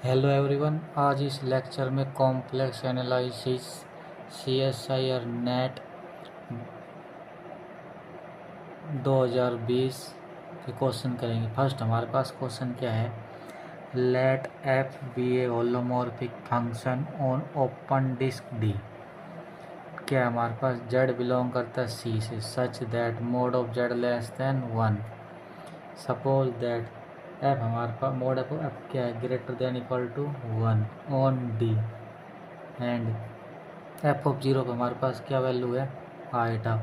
Hello everyone. आज इस lecture में कॉम्प्लेक्स एनालिसिस CSI और नेट 2020 के क्वेश्चन करेंगे। फर्स्ट हमारे पास क्वेश्चन क्या है, let f be a holomorphic function on open disc D. क्या हमारे पास जेड बिलोंग करता है सी से, such that mod of z less than 1। Suppose that f हमारे पास मोड एफ क्या है, greater than equal to 1 on D and f of 0 पे हमारे पास क्या वैल्यू है, आइटा।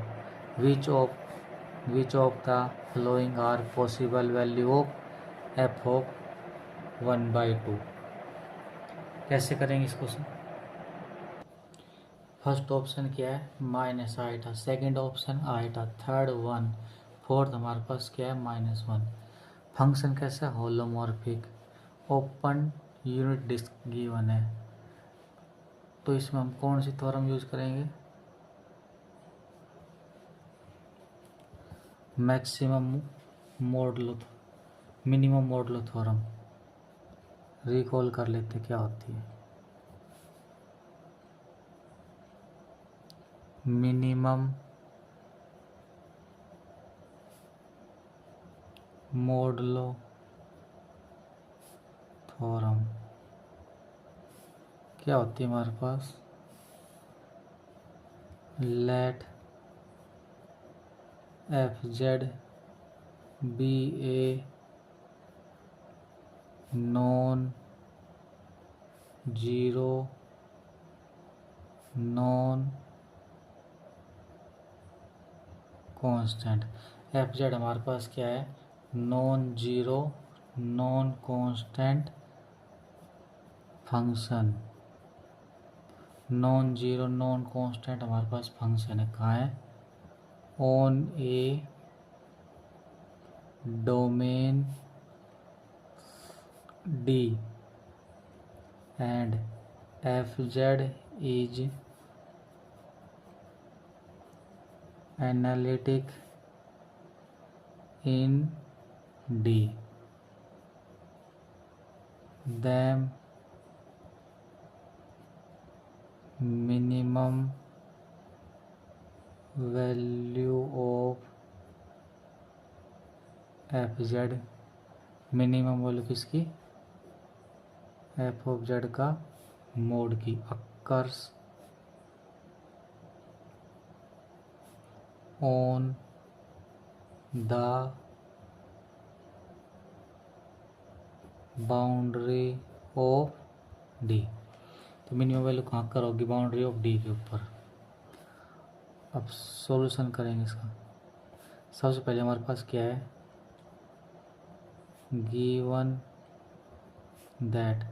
Which of the following are possible value of F of 1/2। कैसे करेंगे इस क्वेश्चन। फर्स्ट ऑप्शन क्या है, minus iota. Second option iota. Third 1। Fourth हमारे पास क्या है, -1। फंक्शन कैसा, holomorphic. Open unit disc given है, तो इसमें हम कौन सी थ्योरम यूज करेंगे, maximum modulo minimum modulo theorem. Recall कर लेते क्या होती है, मिनिमम मॉडुलो थ्योरम क्या होती है हमारे पास, let f z be a non zero non constant. F Z हमारे पास क्या है, non zero non constant function. Non zero non constant हमारे पास फंक्शन है, कहाँ है, on a domain D and f z is analytic in D, then minimum value of f z, minimum value किसकी, एफ ऑफ जेड का mod की, occurs on the boundary of D. तो minimum value कहाँ कर होगी, boundary of D के ऊपर। अब सॉल्यूशन करेंगे इसका। सबसे पहले हमारे पास क्या है, given that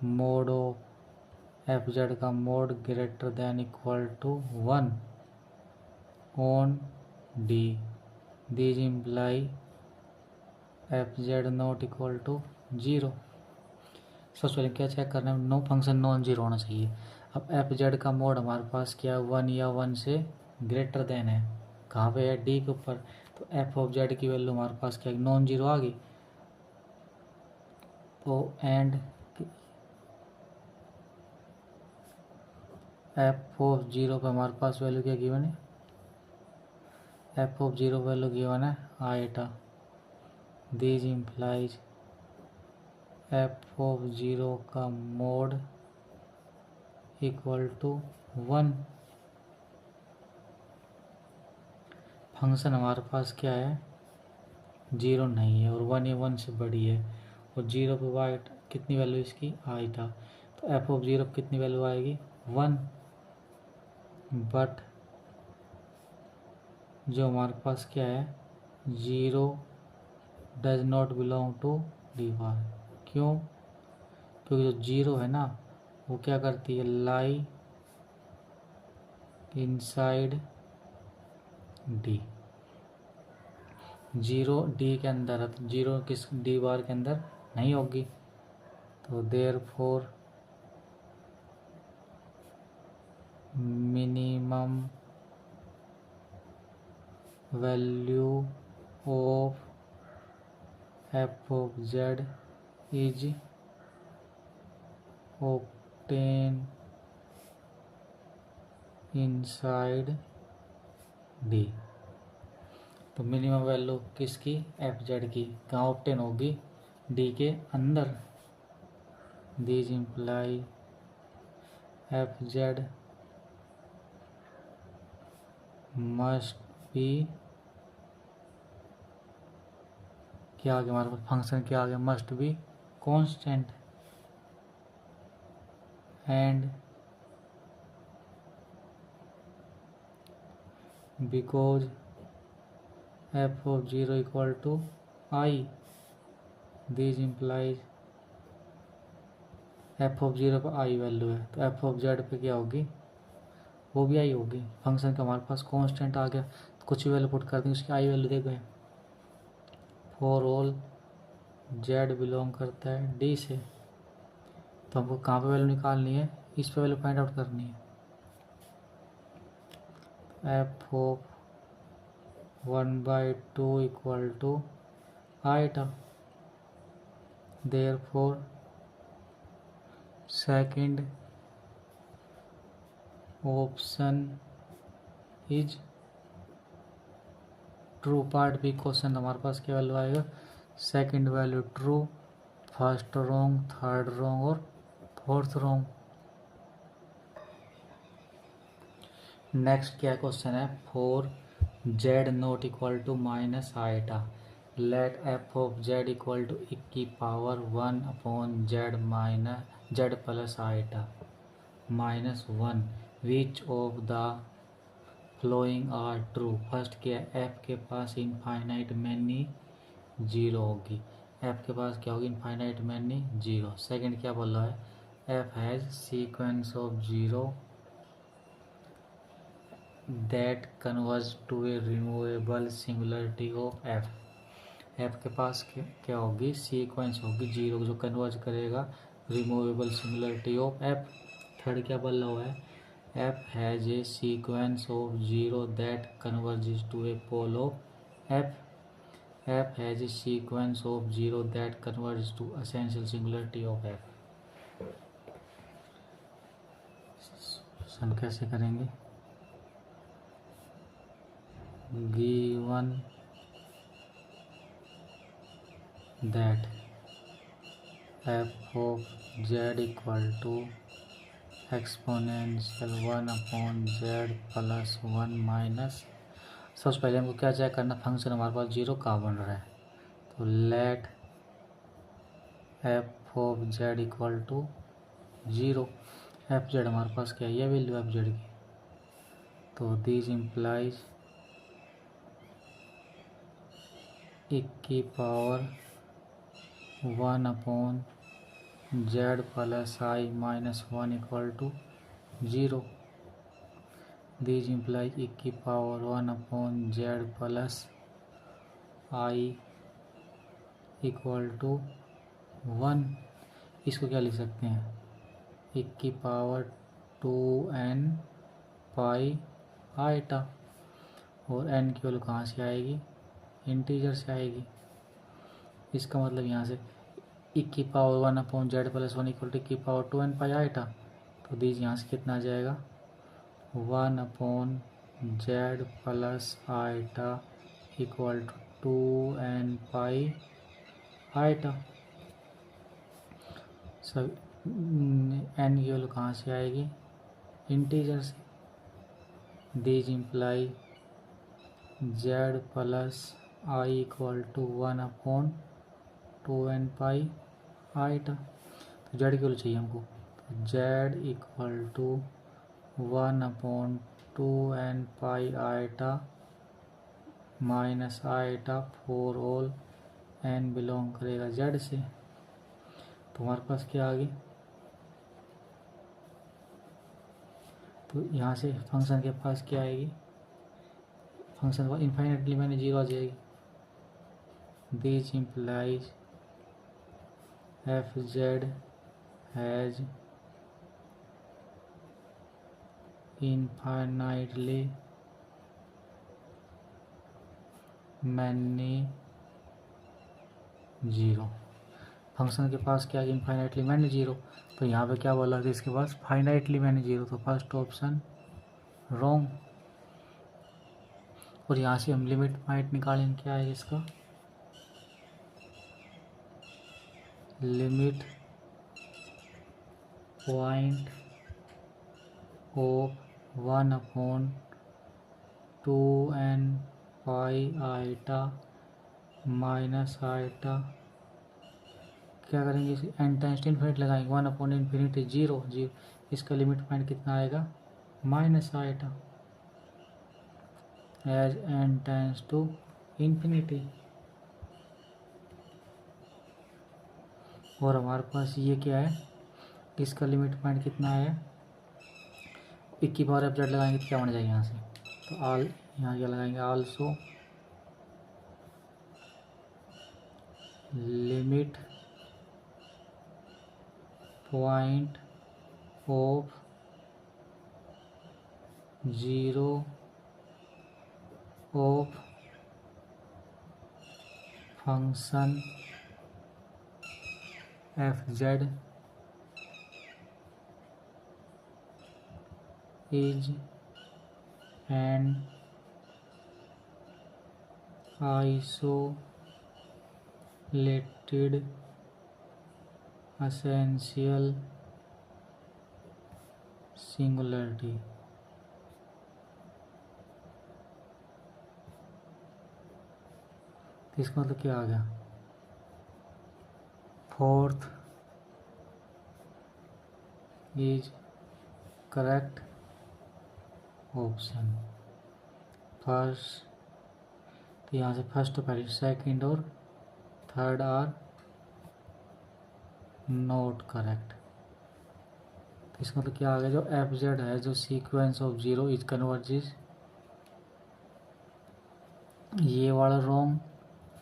mod of f z का mod greater than equal to 1 on D, these imply F z not equal to 0। सबसे पहले क्या चेक करना है, नो फंक्शन नॉन जीरो होना चाहिए। अब एफ जेड का मोड हमारे पास क्या है, 1 या 1 से ग्रेटर देन है, कहाँ पे है, डी के ऊपर। तो एफ ऑफ जेड की वैल्यू हमारे पास क्या है, नॉन जीरो आ गई। तो एंड एफ ऑफ 0 पे हमारे पास वैल्यू क्या गिवन है, एफ ऑफ 0 वैल्यू गिवन है iota, this implies F of 0 का मोड इक्वल टू 1। फंक्शन हमारे पास क्या है, 0 नहीं है और 1 या 1 से बड़ी है, और 0 पे वाइट कितनी वैल्यू इसकी, आइटा। तो एफ ऑफ 0 कितनी वैल्यू आएगी, 1। बट जो हमारे पास क्या है, 0 does not belong to D bar. क्यों, क्योंकि जो 0 है ना, वो क्या करती है, लाई इनसाइड डी। 0 डी के अंदर है, तो 0 किस डी बार के अंदर नहीं होगी। तो there four minimum value of F of Z is obtain inside D। तो मिनिमम वैल्यू किसकी, एफ जेड की, कहाँ ऑब्टेन होगी, डी के अंदर। This imply F Z must be, क्या आ गया हमारे पास फंक्शन, क्या आ गया, must be constant and because F of 0 equal to I, this implies F of 0 पर आई वैल्यू है, तो एफ ऑफ जेड पे क्या होगी, वो भी आई होगी। फंक्शन का हमारे पास कांस्टेंट आ गया, तो कुछ भी वैल्यू पुट कर देंगे उसकी आई वैल्यू दे गए। फॉर ऑल जेड बिलोंग करता है डी से, तो हमको कहाँ पे वैल्यू निकालनी है, इस पे वैल्यू फाइंड आउट करनी है। F of 1/2 equal to iota, therefore second option is true. Part B question हमारे पास क्या वैल्यू आएगा, second value true, first wrong, third wrong और फोर्थ रॉन्ग। नेक्स्ट क्या क्वेश्चन है, for Z not equal to minus iota, let F of Z equal to e की power 1 upon Z minus Z plus iota minus 1, which of the following are true. First क्या है, F के पास infinite many zero होगी, F के पास क्या होगी, infinite many zero. Second क्या बोल रहा है, F has sequence of zero that converge to a removable singularity of F. F के पास क्या होगी, सीक्वेंस होगी जीरो जो कन्वर्ज करेगा removable singularity of F. Third क्या बोल रहा है, F has a sequence of zero that converges to a pole of F. F has a sequence of zero that converges to essential singularity of F. Solution कैसे करेंगे, given that f of z equal to exponential 1 upon Z plus 1 minus, सबसे पहले हमको क्या check करना, function हमारे पास zero कहाँ बन रहा है, तो let F of Z equal to zero. F Z हमारे पास क्या है, ये वैल्यू एफ जेड की, तो दिस इम्प्लाइज e की power 1 upon Z plus I minus 1 equal to zero. This implies e की power 1 upon Z plus I equal to 1। इसको क्या लिख सकते हैं, e की पावर 2n पाई आइटा, और n की वैल्यू कहाँ से आएगी, इंटीजर से आएगी। इसका मतलब यहाँ से e की power 1 upon Z plus 1 equal to की पावर 2n पाई आइटा, तो दीज यहाँ से कितना आ जाएगा, 1 upon Z plus iota equal to 2n pi iota. सब n की वैल्यू कहाँ से आएगी, इंटीजर से। These imply Z plus I equal to 1 upon 2n pi iota, तो जेड की वैल्यू चाहिए हमको, तो Z equal to 1 upon 2n pi iota minus iota for all n belong करेगा जेड से। तो हमारे पास क्या आ गई, तो यहाँ से फंक्शन के पास क्या आएगी, फंक्शन का इनफाइनाइटली मैंने जीरो आ जाएगी। This implies F z has infinitely many zero. Function के पास क्या है, इनफाइनाइटली मैनी जीरो। तो यहाँ पे क्या बोला था, इसके पास फाइनाइटली मैनी जीरो, तो फर्स्ट ऑप्शन रॉन्ग। और यहाँ से हम लिमिट पॉइंट निकालेंगे, क्या है इसका, limit point of 1/2n pi iota minus iota, क्या करेंगे इसे, एन टाइम्स इन्फिनिटी लगाएंगे, 1/∞ जीरो जीरो, इसका लिमिट पॉइंट कितना आएगा, minus iota as N tends to infinity. और हमारे पास ये क्या है, इसका लिमिट पॉइंट कितना है, 1/f(z) लगाएंगे तो क्या बन जाएगा यहाँ से, तो आल यहाँ क्या लगाएंगे, also limit point of 0 of function f(z) is an isolated essential singularity। तो इसका मतलब क्या आ गया, fourth is correct option. First, तो यहाँ से फर्स्ट तो पहले, सेकंड और थर्ड आर नॉट करेक्ट। तो इसका मतलब क्या आ गया, जो f(z) है, जो सीक्वेंस ऑफ 0 इज कन्वर्जेस, ये वाला wrong,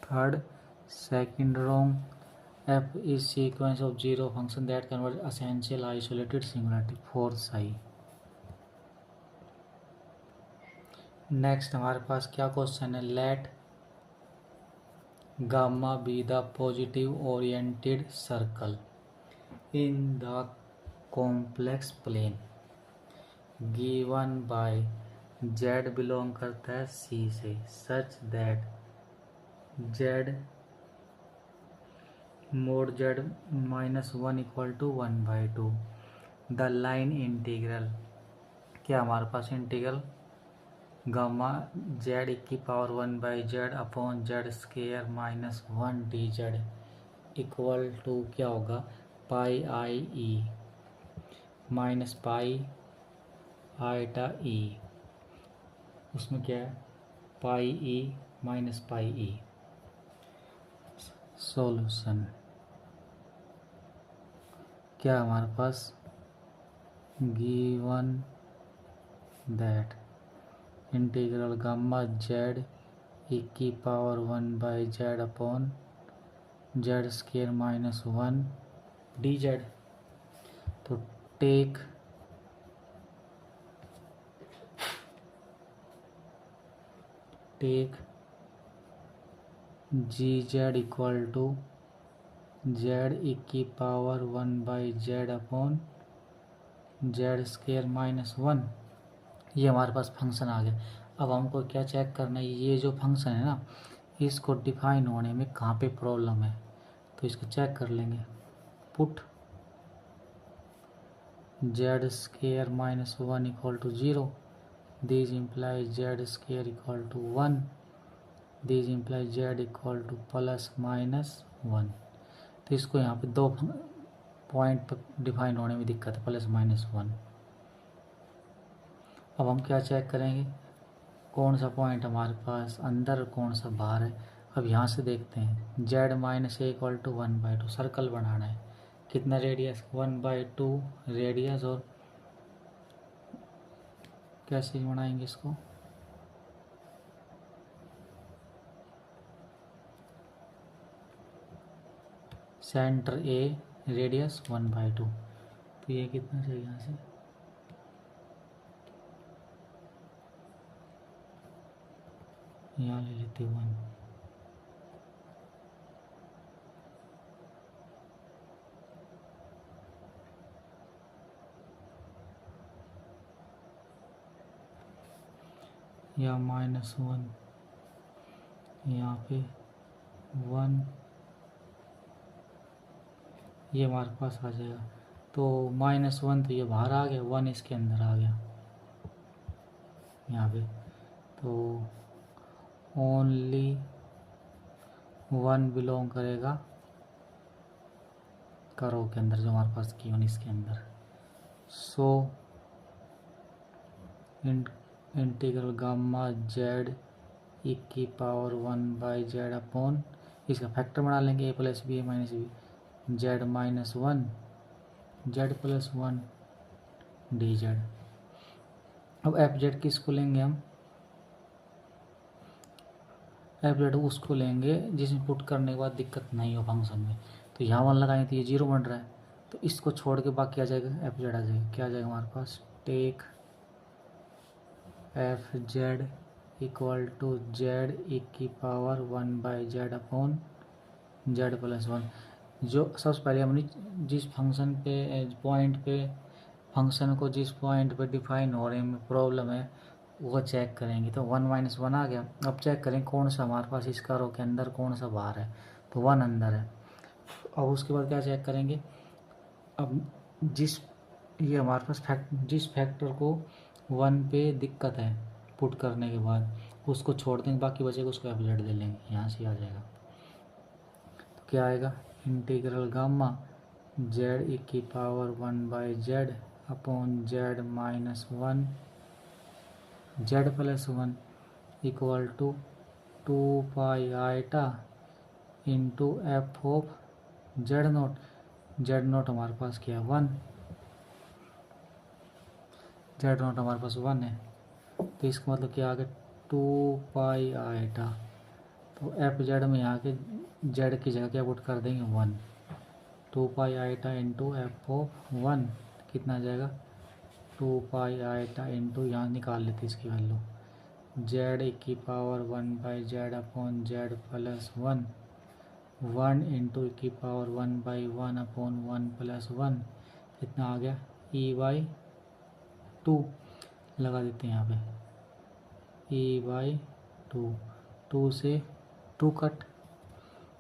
third second wrong, f is sequence of 0 function that converge essential isolated singularity, fourth सही। नेक्स्ट हमारे पास क्या क्वेश्चन है, let gamma be the positive oriented circle in the complex plane given by z belong करता है C से, such that z mod z -1 = 1/2 the line integral, क्या हमारे पास integral gamma z⁴1/z upon z² -1 dz equal to क्या होगा, पाई आई E minus pi iota ई, उसमें क्या है, पाई ई माइनस पाई ई। सॉल्यूशन क्या हमारे पास, given that integral gamma z⁴1/z upon z² -1 dz। तो take gz equal to z⁴1/z upon z² -1, ये हमारे पास फंक्शन आ गया। अब हमको क्या चेक करना है, ये जो फंक्शन है ना, इसको डिफाइन होने में कहाँ पे प्रॉब्लम है, तो इसको चेक कर लेंगे। Put z² -1 = 0, this implies z² = 1, this implies z = +-1। तो इसको यहाँ पे दो पॉइंट पर डिफाइन होने में दिक्कत है, +-1। अब हम क्या चेक करेंगे, कौन सा पॉइंट हमारे पास अंदर, कौन सा बाहर है। अब यहाँ से देखते हैं, z - a = 1/2, सर्कल बनाना है, कितना रेडियस, 1/2 रेडियस। और कैसे बनाएंगे इसको, सेंटर ए रेडियस 1/2, तो ये कितना चाहिए, यहाँ से यहाँ ले लेते 1, या -1, यहाँ पे 1, ये हमारे पास आ जाएगा। तो -1 तो ये बाहर आ गया, 1 इसके अंदर आ गया यहाँ पे। तो ओनली 1 बिलोंग करेगा करो के अंदर, जो हमारे पास की इसके अंदर। So integral gamma z e की पावर 1/z अपॉन, इसका फैक्टर बना लेंगे, a + b a - b, z - 1 z + 1 dz। अब एफ जेड किसको लेंगे हम? एफ जेड उसको लेंगे जिसमें पुट करने के बाद दिक्कत नहीं हो फंक्शन में। तो यहाँ 1 लगाएंगे तो ये 0 बन रहा है, तो इसको छोड़ के बाकी आ जाएगा एफ जेड आ जाएगा। क्या आ जाएगा हमारे पास? Take f z equal to z e की पावर 1/z अपॉन z + 1। जो सबसे पहले हमने जिस फंक्शन पे पॉइंट पे फंक्शन को जिस पॉइंट पे डिफाइन हो रहे में प्रॉब्लम है वो चेक करेंगे। तो 1 - 1 आ गया। अब चेक करें कौन सा हमारे पास इस करो के अंदर कौन सा बाहर है, तो 1 अंदर है। अब उसके बाद क्या चेक करेंगे? अब ये हमारे पास जिस फैक्टर को 1 पे दिक्कत है पुट करने के बाद उसको छोड़ देंगे, बाकी बचेगा उसको एफ जेड ले लेंगे, यहाँ से आ जाएगा। तो क्या आएगा? इंटीग्रल गामा जेड ई की power 1/z upon z - 1 z + 1 equal to 2 π into f of z0। z0 हमारे पास क्या है? 1। z0 हमारे पास 1 है, तो इसका मतलब क्या आ गया? 2 π। तो एफ जेड में यहाँ के जेड की जगह क्या पुट कर देंगे? 1। 2 π इंटू एफ ऑफ 1 कितना आ जाएगा? 2 π इंटू, यहाँ निकाल लेते इसकी वैल्यू, जेड की power 1/z upon z + 1 1 into की पावर 1/1 अपॉन 1 + 1 कितना आ गया? e/2 लगा देते हैं यहाँ पे, e/2। 2 से 2 कट,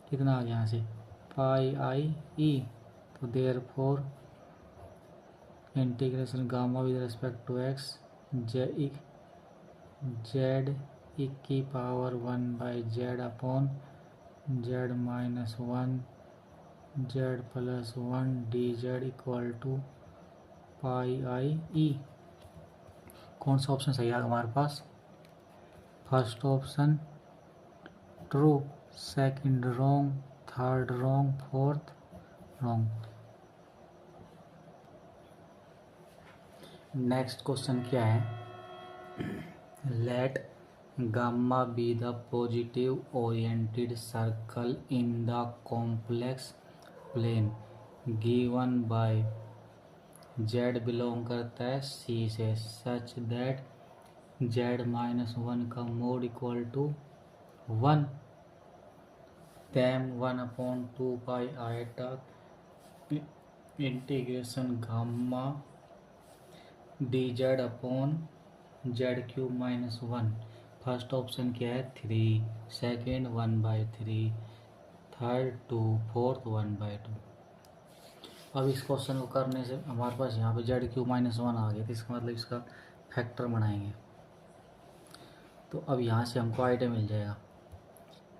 कितना आ गया यहाँ से? πe। तो there for integration gamma with respect to x z e की power 1/z upon z - 1 z + 1 dz equal to πe। कौन सा ऑप्शन सही आएगा हमारे पास? First option true, second wrong, third wrong, fourth wrong. Next question क्या है? Let gamma be the positive oriented circle in the complex plane given by z belong करता है सी से, सच दैट z - 1 का mod equal to 1 then 1/2 π integration gamma dz upon z³ - 1। First option क्या है? 3, second 1/3, third 2, fourth 1/2। अब इस question को करने से हमारे पास यहाँ पे z³ - 1 आ गया, तो इसका मतलब इसका फैक्टर बनाएंगे। तो अब यहाँ से हमको आइडिया मिल जाएगा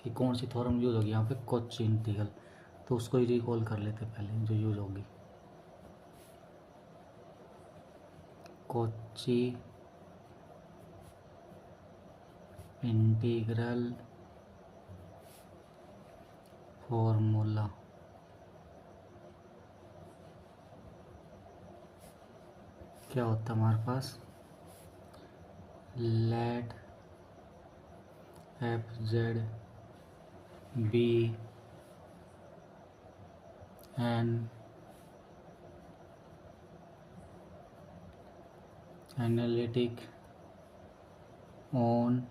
कि कौन सी थ्योरम यूज होगी यहाँ पे, कॉची इंटीग्रल। तो उसको ही रिकॉल कर लेते पहले जो यूज होगी। Cauchy integral formula. क्या होता है हमारे पास? Let f z be an analytic on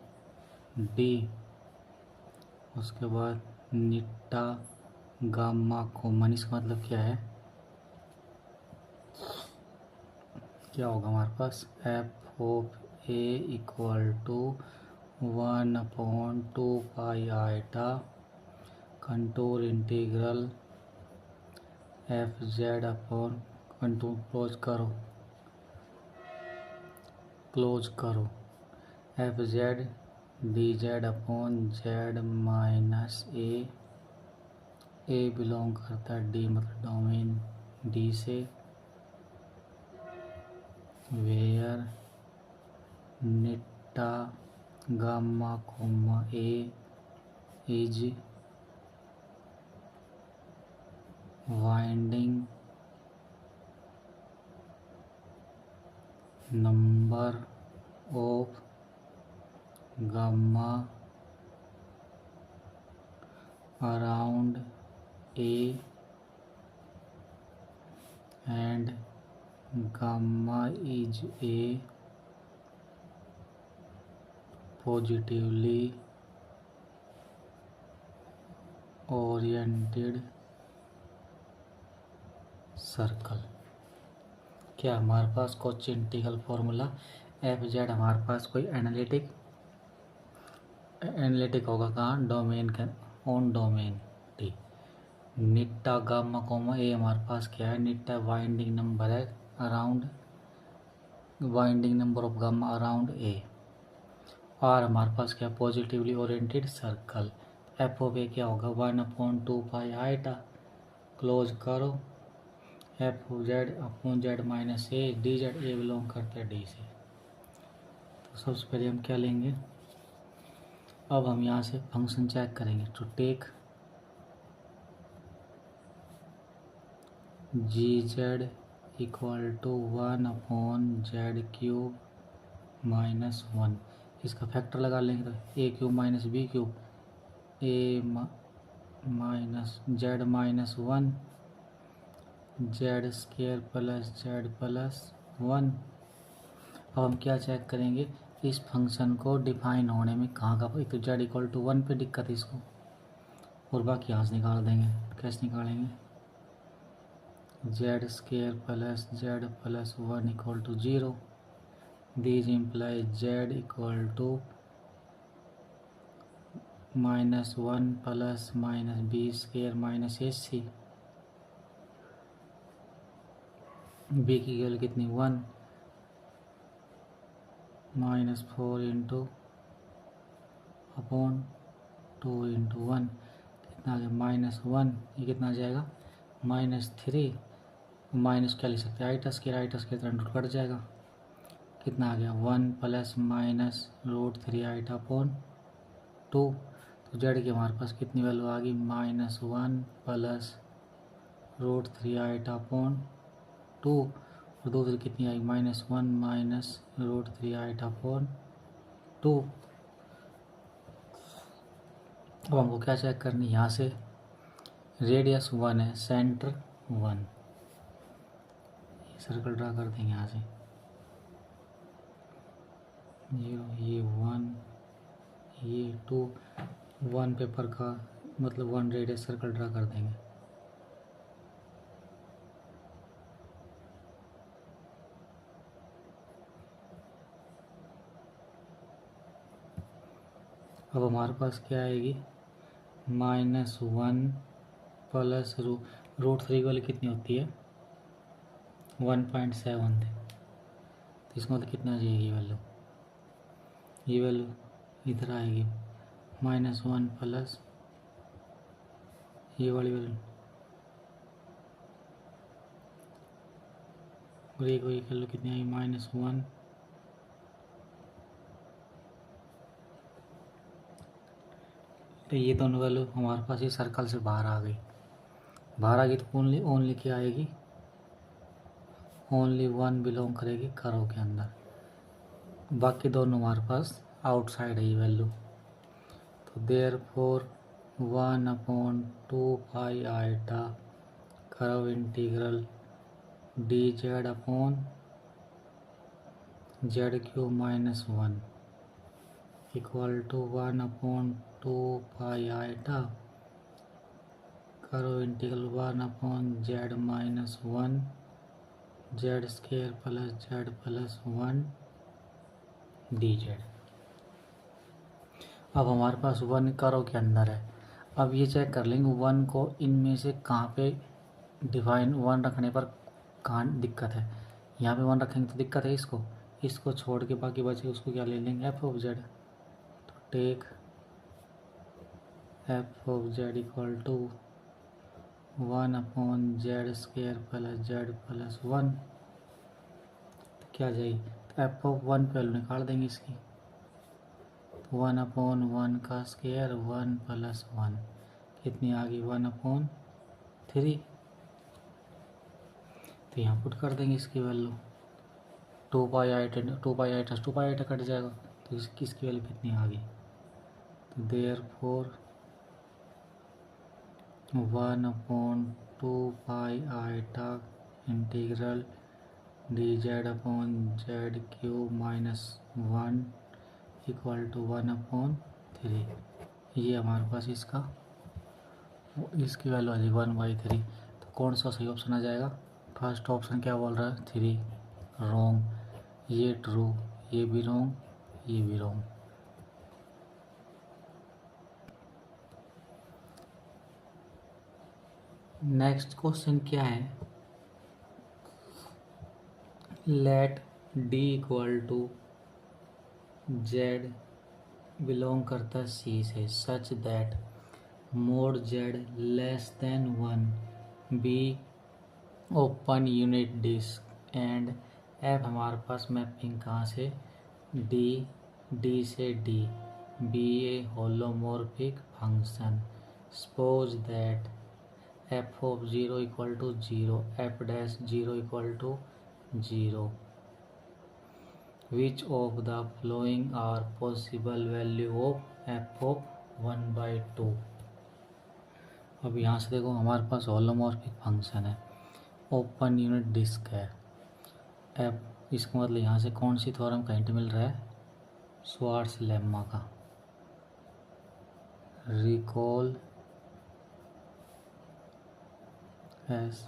D, उसके बाद निट्टा गामा कॉमन। इसका मतलब क्या है? क्या होगा हमारे पास? F of a equal to 1/2 pi iota contour integral f z upon contour close curve f z d z upon Z minus a belong करता है डी मतलब डोमेन डी से, वेयर निट्टा gamma comma a is winding number of gamma around A and gamma is a positively oriented circle. क्या हमारे पास Cauchy integral formula f Z हमारे पास कोई एनालिटिक होगा कहाँ, डोमेन के ऑन डोमेन टी। निट्टा गामा कोमा ए हमारे पास क्या है, निट्टा वाइंडिंग नंबर है around winding number of gamma around a, और हमारे पास क्या positively oriented circle. F of a क्या होगा 1/2 pi iota close curve f z upon Z minus a d z a belong करता है डी से। तो सबसे पहले हम क्या लेंगे, अब हम यहाँ से फंक्शन चेक करेंगे। To take g z equal to 1/z³ minus 1, इसका फैक्टर लगा लेंगे तो a³ minus b³ a minus z minus 1 z² plus z plus 1। अब हम क्या चेक करेंगे, इस फंक्शन को डिफाइन होने में कहाँ का, एक तो z इक्वल टू 1 पे दिक्कत है इसको, और बाकी यहाँ से निकाल देंगे। कैसे निकालेंगे, z² plus z plus 1 equal to 0, this imply z equal to -1 plus minus b² minus ac, b की वैल्यू कितनी 1, -4 इंटू अपॉन 2 इंटू 1 कितना आ गया -1, ये कितना आ जाएगा -3, माइनस क्या लिख सकते हैं आई टस के कट जाएगा, कितना आ गया 1 प्लस माइनस √3 आईटा अपॉन 2। तो जेड की हमारे पास कितनी वैल्यू आ गई -1 प्लस √3 आईटा अपॉन 2, और दूसरी कितनी आई -1 माइनस √3 आईटा अपॉन 2। अब हमको क्या चेक करनी, यहाँ से रेडियस 1 है, सेंटर 1, सर्कल ड्रा कर देंगे यहाँ से 0, ये 1, ये 2, 1 पेपर का मतलब 1 रेडियस सर्कल ड्रा कर देंगे। अब हमारे पास क्या आएगी -1 प्लस √3 की वैल्यू कितनी होती है 1.7 थी, तो इसका मतलब कितना जाएगी वैल्यू, ये वैल्यू इधर आएगी -1 प्लस ये वाली वैल्यू, और एक वैल्यू कितनी आई -1, तो ये दोनों वैल्यू हमारे पास ये सर्कल से बाहर आ गई। बाहर आ गई तो ओनली क्या आएगी, ओनली 1 बिलोंग करेगी कर्व के अंदर, बाकी दोनों हमारे पास आउटसाइड है ये वैल्यू। तो therefore 1/2 pi iota curve integral d z upon z³ minus 1 equal to 1/2 pi iota curve integral 1/z minus 1 z² plus z plus 1 d z. अब हमारे पास 1 करो के अंदर है। अब ये चेक कर लेंगे 1 को इनमें से कहाँ पे डिफाइन 1 रखने पर कहाँ दिक्कत है। यहाँ पे 1 रखेंगे तो दिक्कत है इसको छोड़ के बाकी बचे उसको क्या ले लेंगे एफ ऑफ जेड। तो take f of Z equal to 1/z² plus z plus 1। तो क्या जाएगी, तो एफ ऑफ 1 वैल्यू निकाल देंगे इसकी। 1/1 का स्क्वायर 1 प्लस 1 कितनी आ गई 1/3। तो यहाँ पुट कर देंगे इसकी वैल्यू 2πi कट जाएगा तो इसकी वैल्यू कितनी आ गई। तो therefore 1/2πi integral dz/z³ -1 equal to 1/3। ये हमारे पास इसकी वैल्यू आ जाएगी 1/3। तो कौन सा सही ऑप्शन आ जाएगा, फर्स्ट ऑप्शन क्या बोल रहा है 3 रॉन्ग, ये ट्रू, ये भी रॉन्ग, ये भी रॉन्ग। नेक्स्ट क्वेश्चन क्या है, let D equal to z belong करता सी से such that mod z less than 1 be open unit disc and f हमारे पास मैपिंग कहाँ से डी से D be a holomorphic function. Suppose that f of 0 equal to 0 f dash 0 equal to 0 which of the following are possible value of f of 1/2। अब यहाँ से देखो हमारे पास होलोमॉर्फिक फंक्शन है, ओपन यूनिट डिस्क है, F इसका मतलब यहाँ से कौन सी थ्योरम का हिंट मिल रहा है, श्वार्ट्ज लेम्मा का। Recall s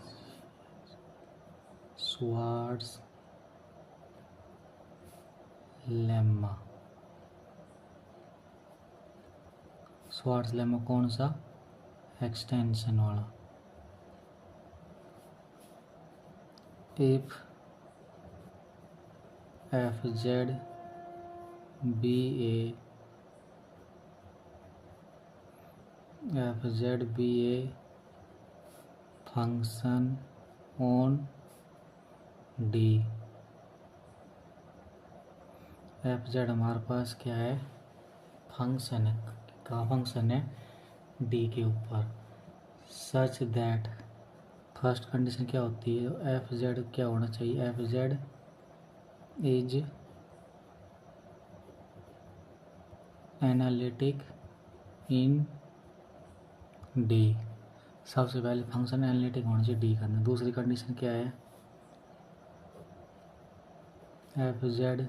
Schwarz lemma. Schwarz lemma कौन सा, एक्सटेंशन वाला। If f z be a function on d, f Z हमारे पास क्या है, फंक्शन है, कहाँ फंक्शन है, डी के ऊपर। सच दैट फर्स्ट कंडीशन क्या होती है, एफ जेड क्या होना चाहिए, F z is analytic in D. सबसे पहले फंक्शन एनालिटिक होना चाहिए डी के अंदर। दूसरी कंडीशन क्या है, f z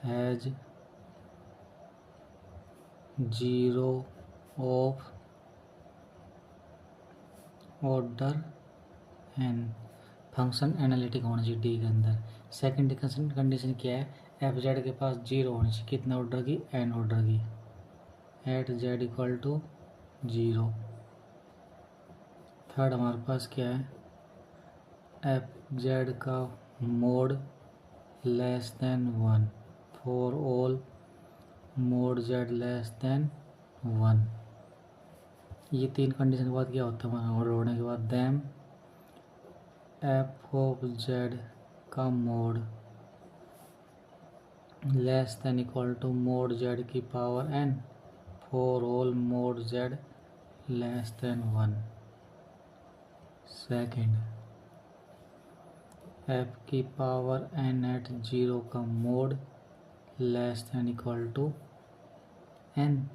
has 0 of order n. Function analytic होना चाहिए डी के अंदर। सेकंड कंडीशन क्या है, एफ जेड के पास 0 होनी चाहिए, कितना ऑर्डर की, एन ऑर्डर की, at z equal to 0। Third हमारे पास क्या है, एफ जेड का mod less than 1 for all mod z less than 1। ये तीन कंडीशन के बाद क्या होता है, हमारा ऑर्डर होने के बाद देम एफ ऑफ जेड का mod less than equal to mod z की power n for all mod z less than 1। Second, f की पावर एन एट 0 का mod less than equal to n.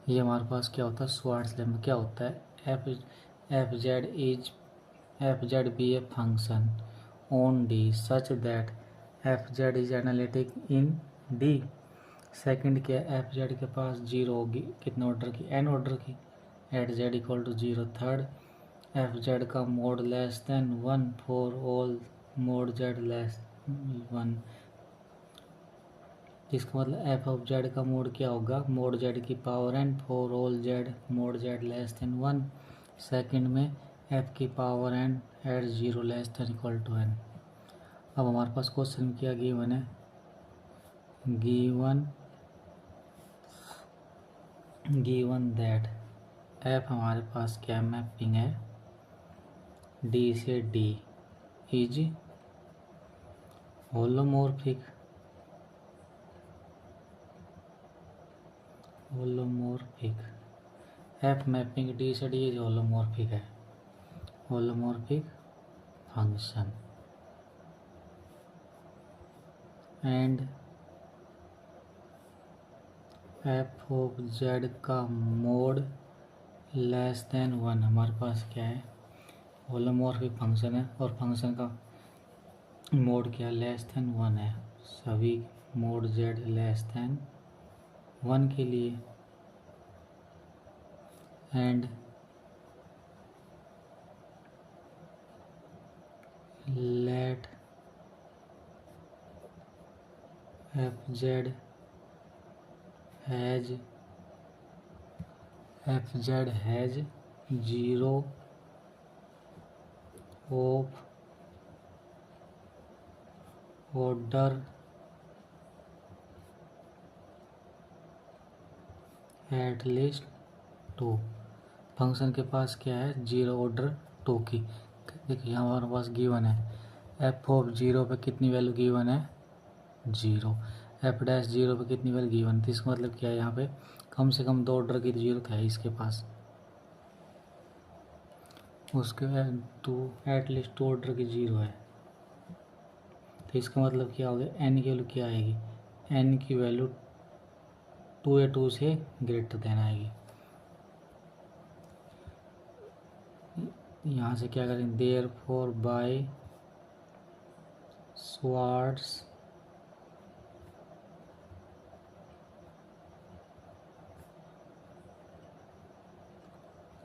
ये हमारे पास क्या होता है, श्वार्ट्ज लेम्मा क्या होता है, f z be a function on d such that f z is analytic in d. Second क्या है, एफ जेड के पास 0 होगी, कितने ऑर्डर की, एन ऑर्डर की, at z equal to 0। Third, f z का mod less than 1 for all mod z less 1। इसका मतलब एफ ऑफ जेड का मोड क्या होगा, मोड जेड की power n for all z mod z less than 1। Second में f की power n at 0 less than equal to n. अब हमारे पास क्वेश्चन क्या गिवन है, गिवन दैट एफ हमारे पास क्या मैपिंग है, डी से D is holomorphic f mapping D से डी इज होलोमॉर्फिक है, holomorphic function and f of z का मोड लेस देन 1। हमारे पास क्या है, होलोमॉर्फिक फंक्शन है और फंक्शन का मोड क्या लेस देन 1 है। सभी मोड जेड लेस देन 1 के लिए and let f z has 0 of order at least 2। Function के पास क्या है, 0 ऑर्डर 2 की। देखिए यहाँ हमारे पास गिवन है एफ ऑफ 0 पे कितनी वैल्यू गिवन है, 0। एफ डैश 0 पे कितनी वैल्यू गिवन थी, इसका मतलब क्या है, यहाँ पे कम से कम 2 ऑर्डर की जरूरत है इसके पास, उसके टू एटलीस्ट 2 ऑर्डर की 0 है। तो इसका मतलब क्या हो गया, एन की वैल्यू क्या आएगी, एन की वैल्यू 2 या 2 से ग्रेटर देन आएगी। यहाँ से क्या करेंगे, therefore by Schwarz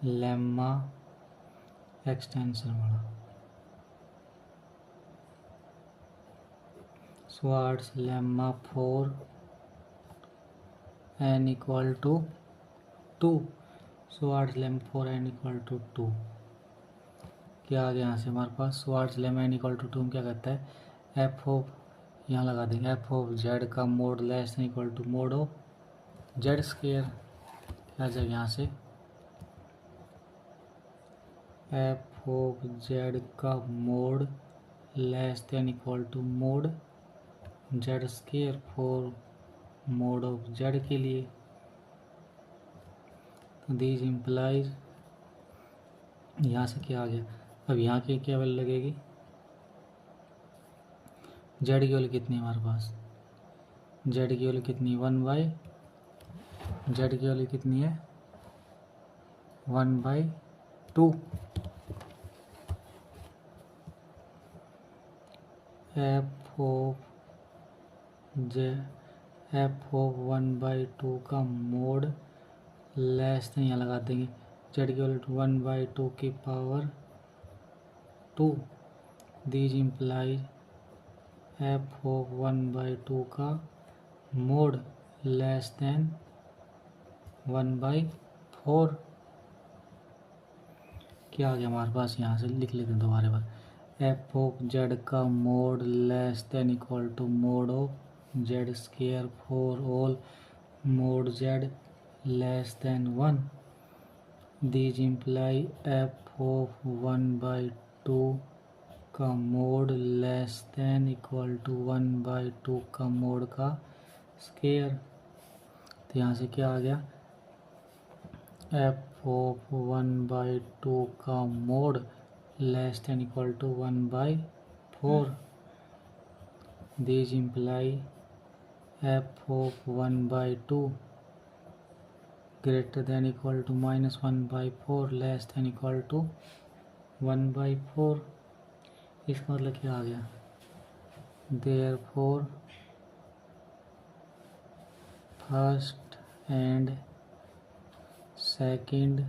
lemma extension वाला, Schwarz lemma for n equal to 2, Schwarz lemma for n equal to 2। क्या आ गया यहाँ से हमारे पास, Schwarz lemma n equal to 2 में क्या कहता है, एफ ऑफ, यहाँ लगा देंगे एफ ऑफ जेड का mod less than equal to mod of z square. क्या जाएगा यहाँ से, एफ ऑफ जेड का mod less than equal to mod z square for mod of z के लिए। तो दिस इम्प्लाइज, यहाँ से क्या आ गया, अब यहाँ की क्या वैल्यू लगेगी, जेड की वैल्यू कितनी है हमारे पास, जेड की वैल्यू कितनी, 1/, जेड की वैल्यू कितनी है 1/2। एफ ऑफ 1/2 का मोड लेस देन, यहाँ लगा देंगे जेड की वैल्यू 1/2 की power 2। This implies F of 1/2 का मोड लेस देन 1/4। क्या आ गया हमारे पास, यहाँ से लिख लेते हैं दोबारा बार, एफ ऑफ जेड का mod less than equal to mod of z square for all mod z less than 1। This imply f of 1/2 का mod less than equal to 1/2 का मोड का स्क्वायर। तो यहाँ से क्या आ गया, एफ ऑफ 1/2 का mod less than equal to 1/4। This imply f of 1/2 greater than equal to -1/4 less than equal to 1/4। इसका मतलब क्या आ गया, therefore first and second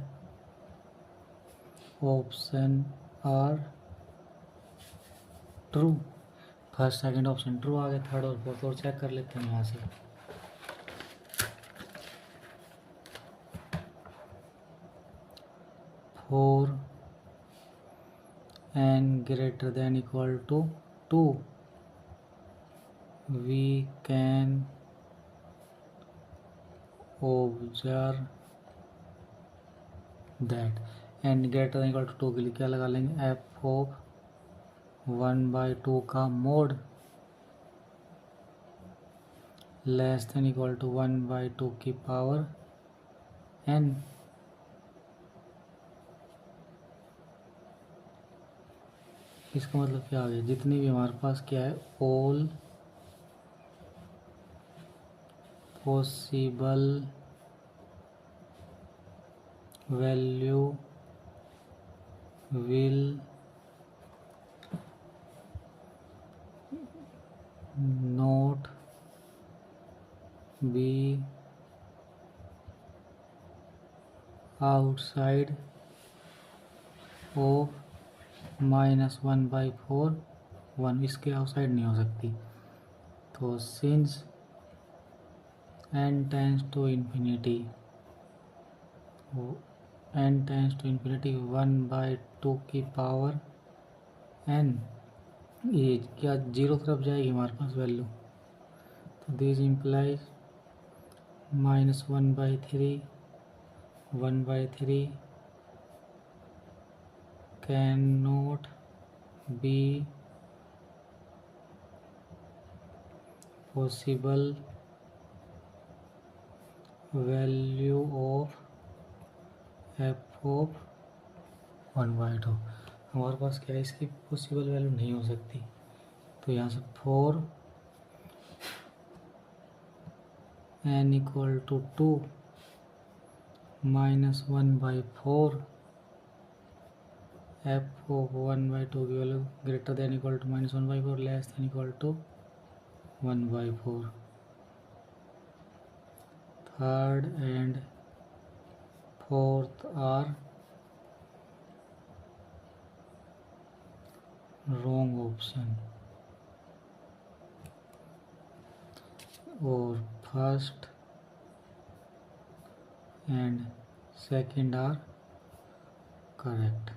option are true. First second option true आ गया, थर्ड और fourth और चेक कर लेते हैं यहाँ से। For n greater than equal to 2 we can observe that n greater than equal to 2 के लिए क्या लगा लेंगे, एफ ऑफ 1/2 का mod less than equal to 1/2 की पावर n। इसका मतलब क्या आ गया, जितनी भी हमारे पास क्या है, all possible value will not be outside of -1/4 1, इसके आउटसाइड नहीं हो सकती। तो since n tends to infinity 1/2 की पावर n, ये क्या जीरो तरफ जाएगी हमारे पास वैल्यू, तो this implies -1/3 can not be possible value of F of 1/2। हमारे पास क्या है, इसकी पॉसिबल वैल्यू नहीं हो सकती। तो यहाँ से 4 n equal to 2 -1/4 f of 1/2 की value greater than equal to -1/4 less than equal to 1/4। Third and fourth are wrong option, और first and second are correct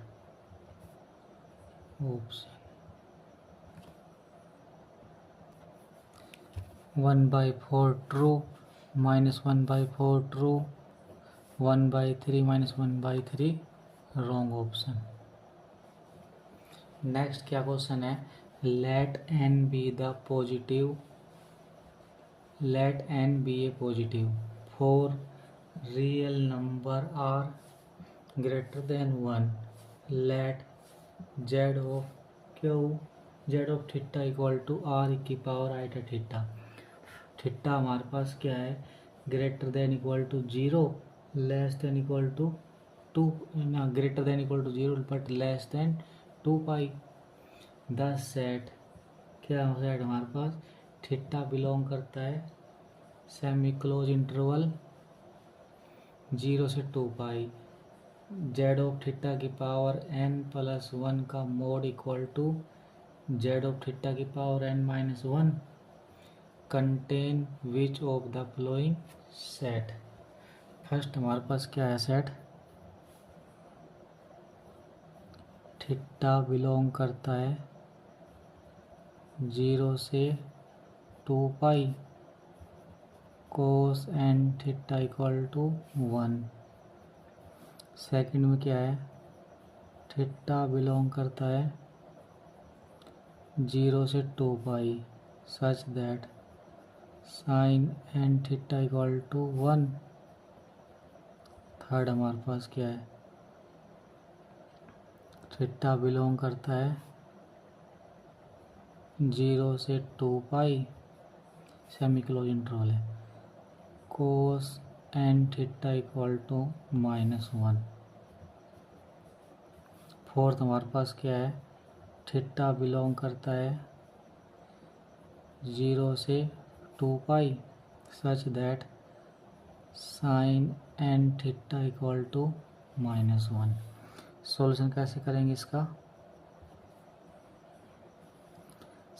option. 1/4 true, -1/4 true, 1/3 -1/3 wrong option. Next क्या question है, let n be the positive, let n be a positive for real number r greater than 1, let z of q z of theta equal to r की power i theta. Theta हमारे पास क्या है, greater than equal to 0 less than equal to 2, ना greater than equal to 0 but less than 2 pi. The set, क्या set हमारे पास, theta belong करता है सेमी क्लोज इंटरवल 0 से 2 पाई, जेड ऑफ थीटा की पावर n+1 का mod equal to z of theta की power n-1 contain which of the following set. First हमारे पास क्या है सेट, थीटा बिलोंग करता है 0 से 2 pi cos n theta equal to 1। Second में क्या है, थीटा बिलोंग करता है 0 से 2 pi such that sine n theta equal to 1। Third हमारे पास क्या है, थीटा बिलोंग करता है 0 से 2 पाई सेमी क्लोज इंटरवल है, cos n theta equal to -1। Fourth हमारे पास क्या है, थीटा बिलोंग करता है 0 से 2 pi such that sine n theta equal to -1। Solution कैसे करेंगे इसका,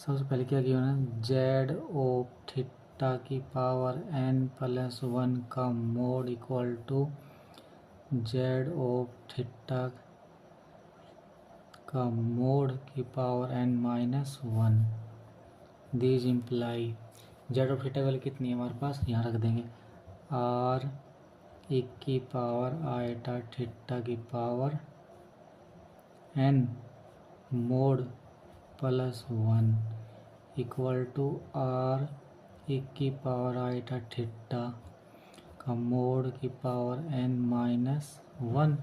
सबसे पहले क्या किया उन्होंने, जेड ऑफ थीटा की पावर n प्लस 1 का mod equal to z of theta का मोड की power n minus 1। These imply z of theta वाली कितनी है हमारे पास, यहाँ रख देंगे r 1 की पावर आईटा थीटा की power n mod plus 1 equal to r 1 की पावर आईटा थीटा का मोड की पावर n माइनस 1।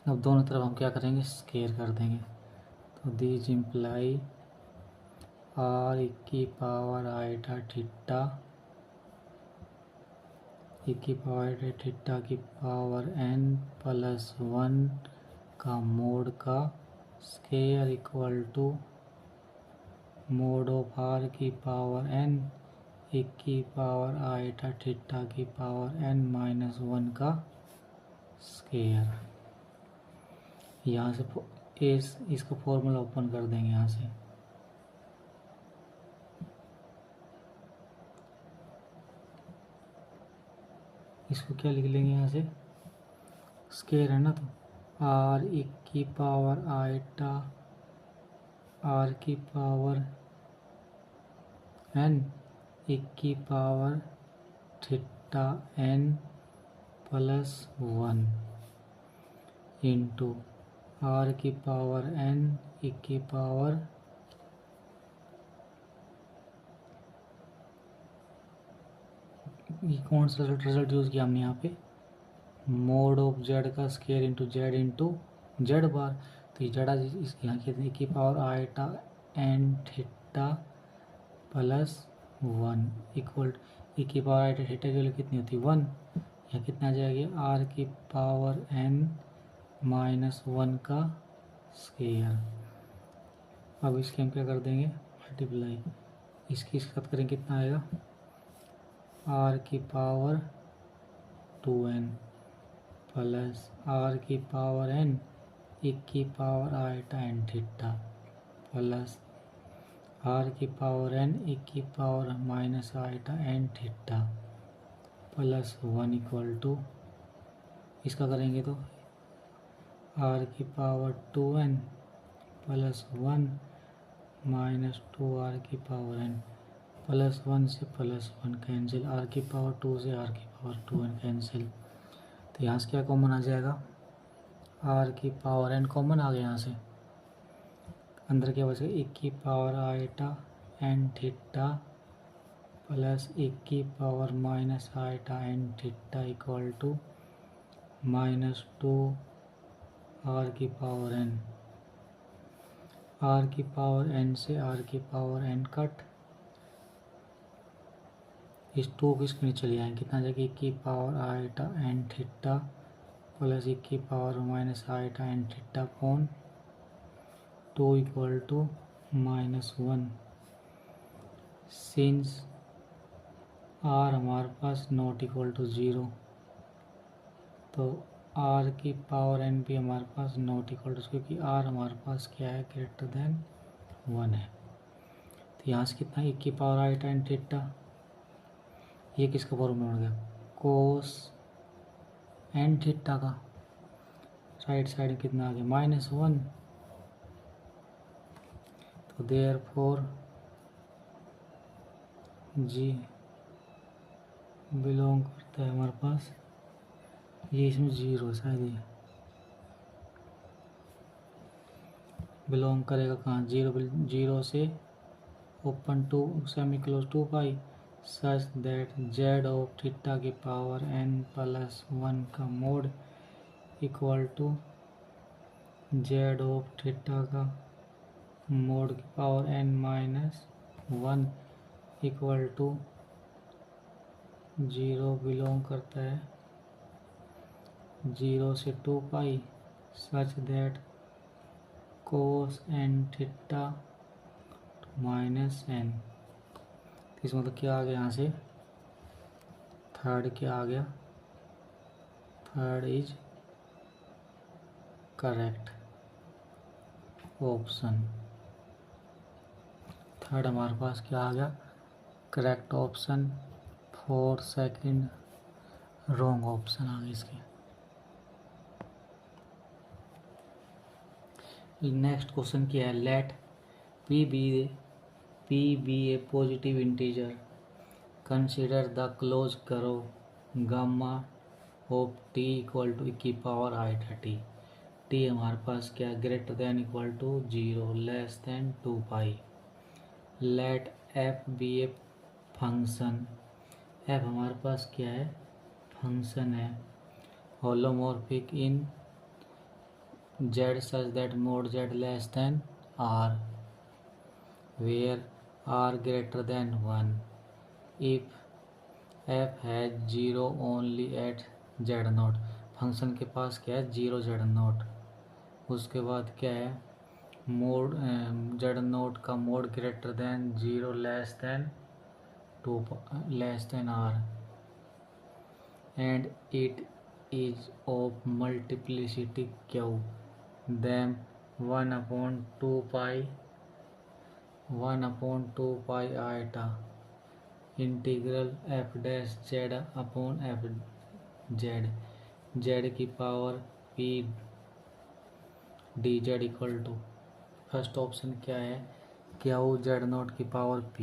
अब दोनों तरफ हम क्या करेंगे, स्केयर कर देंगे। तो दीज इम्प्लाई r 1 की पावर आईटा थीटा 1 की पावर आईटा थीटा की पावर n प्लस 1 का मोड का square equal to mod of r की पावर n 1 की पावर आईटा थीटा की पावर n माइनस 1 का स्केयर। यहाँ से इसका फॉर्मूला ओपन कर देंगे। यहाँ से इसको क्या लिख लेंगे, यहाँ से स्केयर है ना, तो r 1 की पावर आईटा r की पावर n 1 की power theta n plus 1 into r की पावर n 1 की पावर ये कौन सा रिजल्ट यूज़ किया हमने यहाँ पे, मोड ऑफ जेड का स्केयर इंटू जेड बार। तो ये जेड यहाँ कितनी की power iota n theta plus 1 equal ई की पावर आईटा थीटा की वैल्यू कितनी होती है 1। यहाँ कितना आ जाएगा, आर की पावर n माइनस 1 का स्केयर। अब इसके हम क्या कर देंगे, मल्टीप्लाई, इसके साथ करेंगे कितना आएगा, r की पावर 2n प्लस r की पावर n 1 की power iota n theta plus r की पावर n 1 की power minus iota n theta plus 1 equal to इसका करेंगे तो r की power 2n plus 1 minus 2r की पावर n प्लस 1 से प्लस 1 कैंसिल, r की पावर 2 से r की पावर 2n कैंसिल। तो यहाँ से क्या कॉमन आ जाएगा, r की पावर n कॉमन आ गया। यहाँ से अंदर क्या बचेगा, 1 की power iota n theta plus 1 की power minus iota n theta equal to minus 2 r की पावर n। r की पावर n से r की पावर n कट, इस 2 को इसके नीचे चले आएंगे, कितना जाएगा, 1 की power iota n theta plus 1 की power minus iota n theta upon 2 equal to minus 1। Since r हमारे पास नॉट इक्वल टू 0, तो r की पावर n भी हमारे पास नॉट इक्वल टू, क्योंकि r हमारे पास क्या है, ग्रेटर देन 1 है। तो यहाँ से कितना, 1 की पावर आईटा एन थीटा, ये किसका फॉर्मूला हो गया, कोस एन थीटा का, राइट साइड कितना आ गया, माइनस 1। तो देयर फोर जी बिलोंग करता है हमारे पास, ये इसमें 0 शायद, ये बिलोंग करेगा कहाँ, 0 से open to semi close 2 pi such that z of theta की पावर n प्लस 1 का mod equal to z of theta का मोड की power n minus 1 equal to 0 belong करता है 0 से 2 pi such that cos n theta minus n। इसमें मतलब क्या आ गया, यहाँ से थर्ड क्या आ गया, third is correct option. Third हमारे पास क्या आ गया, correct option. 4 second wrong option आ गया इसके। नेक्स्ट क्वेश्चन क्या है, let p be a positive integer, consider the close curve gamma of t equal to की पावर आई 30। टी हमारे पास क्या, greater than equal to 0, less than 2 pi. Let f be a function, f हमारे पास क्या है, function है, holomorphic in z such that mod z less than r, where r greater than 1, if f has 0 only at z note. Function के पास क्या है, 0 z note. उसके बाद क्या है, मोड z नोट का mod greater than 0 less than 2 less than r, and it is of multiplicity q, then 1/2 pi iota integral f dash z upon f z की power p dz equal to, first option क्या है, q z not की power p,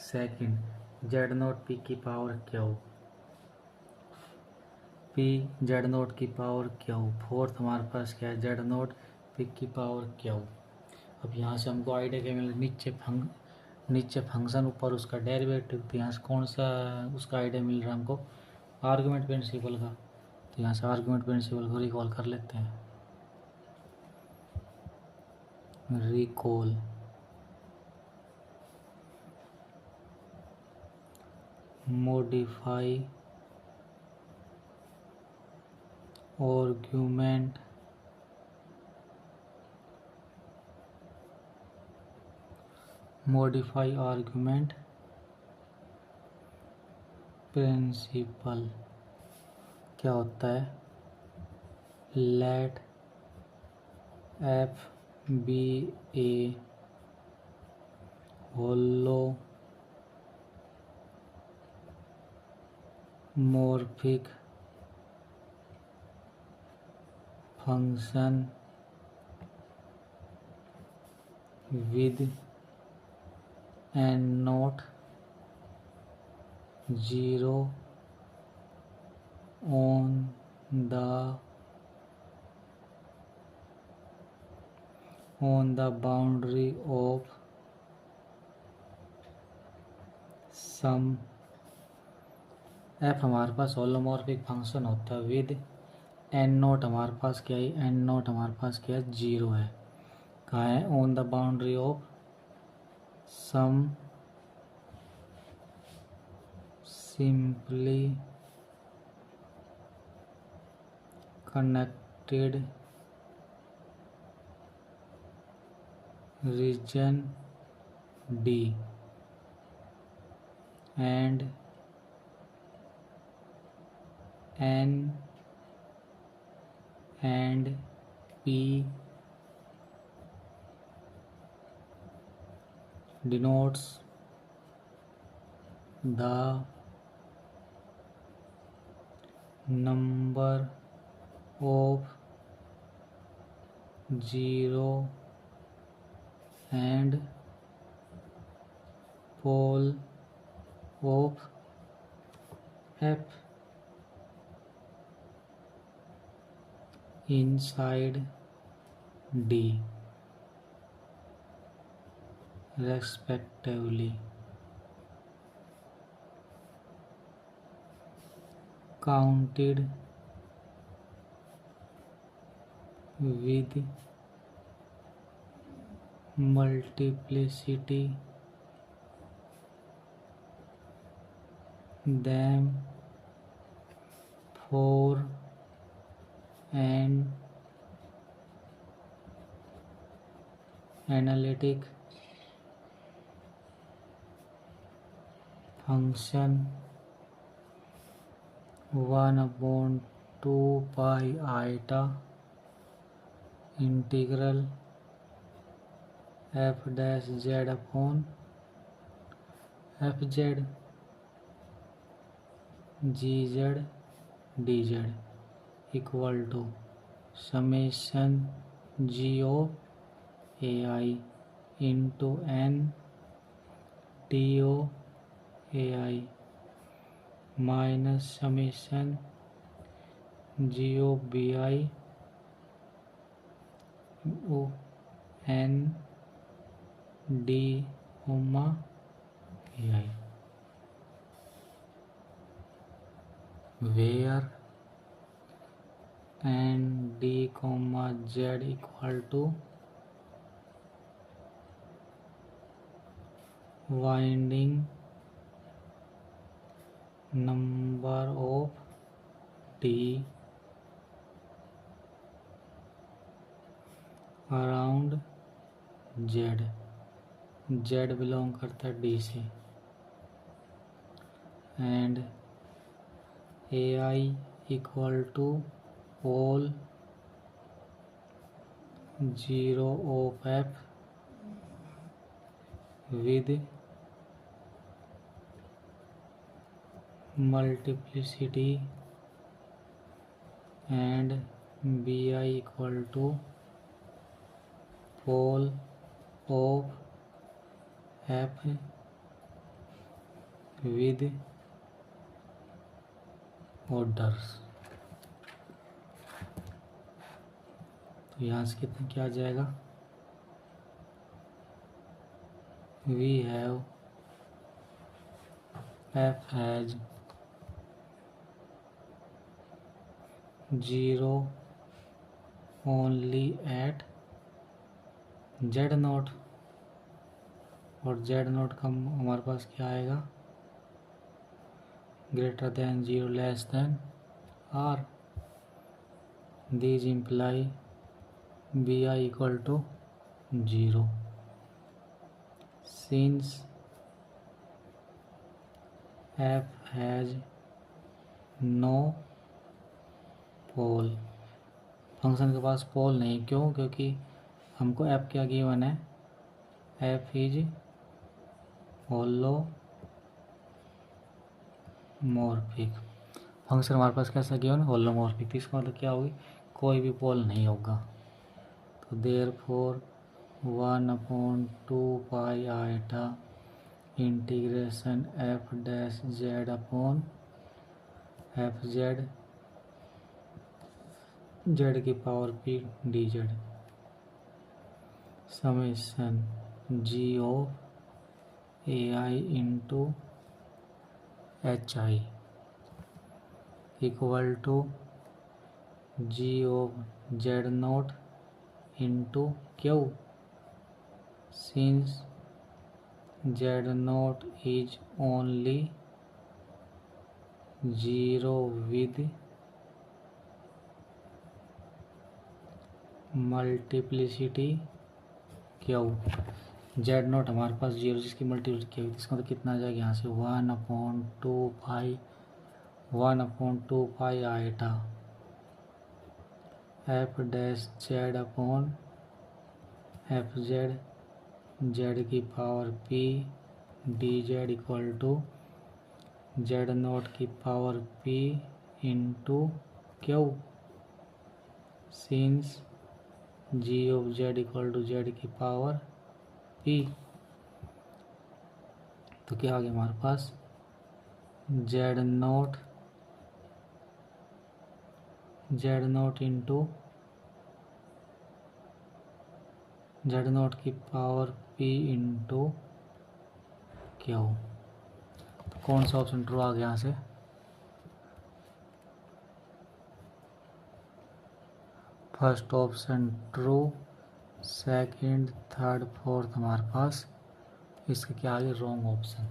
second z not p की power q, p z not की power q, fourth हमारे पास क्या है, z नोट p की पावर q। अब यहाँ से हमको आइडिया क्या मिला, नीचे फंक्शन ऊपर उसका डेरिवेटिव, तो यहाँ से कौन सा उसका आइडिया मिल रहा है हमको, आर्गुमेंट प्रिंसिपल का। तो यहाँ से आर्गुमेंट प्रिंसिपल को रिकॉल कर लेते हैं। रिकॉल, मॉडिफाई आर्गुमेंट प्रिंसिपल क्या होता है, let f be a holomorphic function with n not 0 on the boundary of sum। f हमारे पास होलोमॉर्फिक फंक्शन होता है विद एन नोट, हमारे पास क्या है, एन नोट हमारे पास क्या है, 0 है। कहाँ है, on the boundary of some simply connected region d and n and p denotes the number of 0 and pole of f inside D respectively, counted with multiplicity them for an analytic function 1/2 pi iota integral f dash z upon f z g z d z equal to summation g o a i into n t o a i minus summation g o b i o n d ओमा a i where n d comma z equal to winding number of d around z z belong करता है d से and a i equal to pole zero of f with multiplicity and b i equal to pole of f with orders. तो यहाँ से कितना क्या आ जाएगा, we have f has zero only at z not, और z not का हमारे पास क्या आएगा, greater than zero less than r. These imply b i equal to zero since f has no pole. Function के पास पोल नहीं, क्यों, क्योंकि हमको एफ क्या गिवन है, एफ इज होलोमॉर्फिक। फंक्शन हमारे पास कैसा गिवन है, होलोमॉर्फिक। तो इसका मतलब क्या होगी, कोई भी पोल नहीं होगा। तो therefore 1/2 iota integration f dash z upon f z z की power p d z summation g of a i into h i equal to g of z naught into q since z naught is only zero with multiplicity q. Z naught हमारे पास zero जिसकी multiplicity q, इसका मतलब कितना आ जाएगा यहाँ से 1/2 iota f dash z upon f z z की power p d z equal to z naught की power p into q since g of Z equal to z की पावर पी। तो क्या आ गया हमारे पास, z naught into z naught की पावर पी इंटू क्यू। तो कौन सा ऑप्शन ट्रू आ गया यहाँ से, first option true, second third fourth हमारे पास इसके क्या आ गया, रॉन्ग ऑप्शन।